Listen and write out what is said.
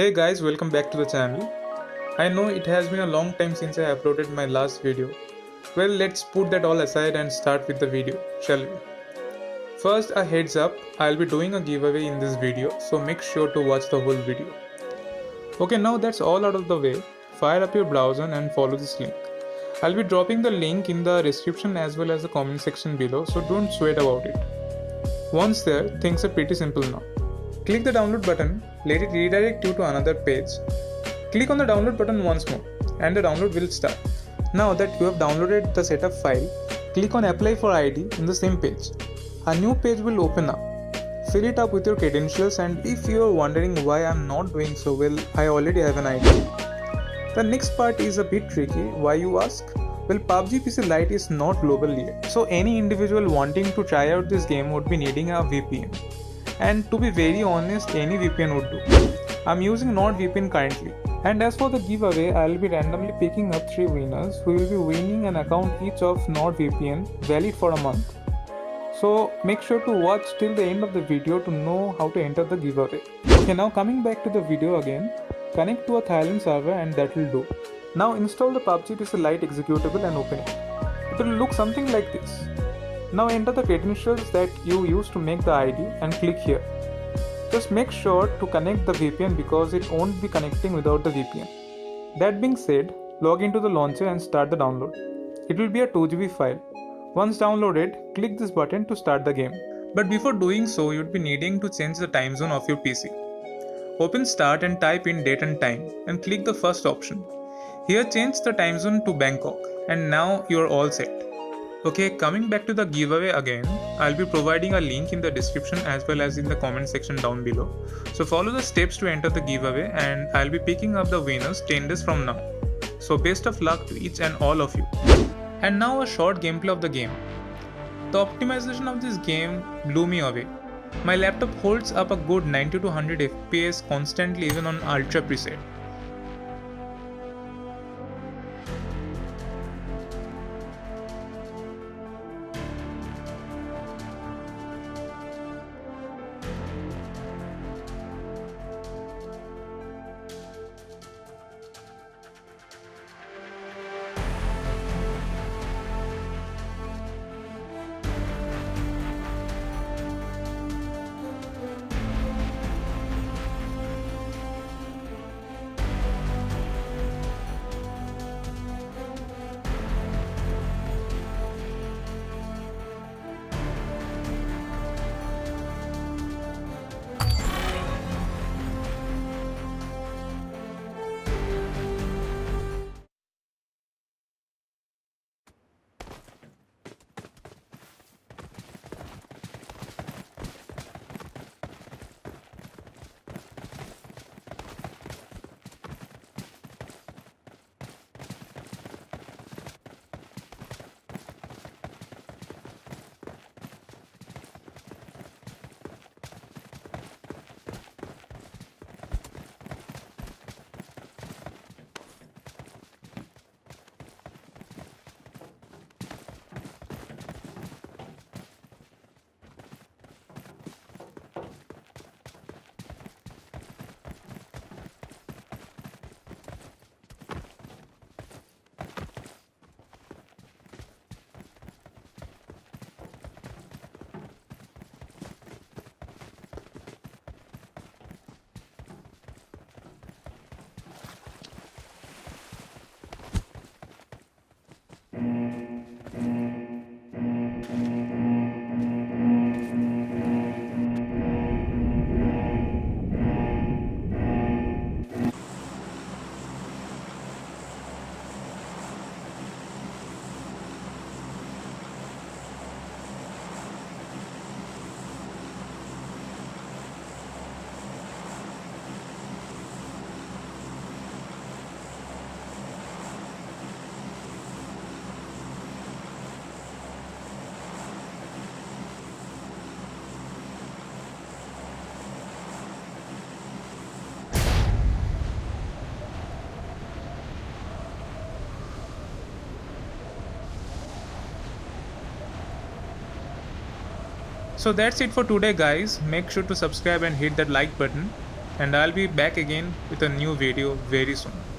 Hey guys, welcome back to the channel. I know it has been a long time since I uploaded my last video. Well, let's put that all aside and start with the video, shall we? First, a heads up, I'll be doing a giveaway in this video, so make sure to watch the whole video. Okay, now that's all out of the way, fire up your browser and follow this link. I'll be dropping the link in the description as well as the comment section below, so don't sweat about it. Once there, things are pretty simple now. Click the download button, let it redirect you to another page. Click on the download button once more and the download will start. Now that you have downloaded the setup file, click on apply for ID in the same page. A new page will open up. Fill it up with your credentials, and if you are wondering why I am not doing so well, I already have an idea. The next part is a bit tricky. Why you ask? Well, PUBG PC Lite is not global yet, so any individual wanting to try out this game would be needing a VPN. And to be very honest, any VPN would do. I'm using NordVPN currently. And as for the giveaway, I'll be randomly picking up 3 winners who will be winning an account each of NordVPN, valid for a month. So make sure to watch till the end of the video to know how to enter the giveaway. Okay, now coming back to the video again, connect to a Thailand server and that will do. Now install the PUBG PC Lite executable and open it. It will look something like this. Now enter the credentials that you used to make the ID and click here. Just make sure to connect the VPN because it won't be connecting without the VPN. That being said, log into the launcher and start the download. It will be a 2GB file. Once downloaded, click this button to start the game. But before doing so, you'd be needing to change the time zone of your PC. Open Start and type in date and time and click the first option. Here change the time zone to Bangkok and now you're all set. Okay, coming back to the giveaway again, I'll be providing a link in the description as well as in the comment section down below. So follow the steps to enter the giveaway and I'll be picking up the winners 10 days from now. So best of luck to each and all of you. And now a short gameplay of the game. The optimization of this game blew me away. My laptop holds up a good 90 to 100 FPS constantly even on ultra preset. So that's it for today guys. Make sure to subscribe and hit that like button. and I'll be back again with a new video very soon.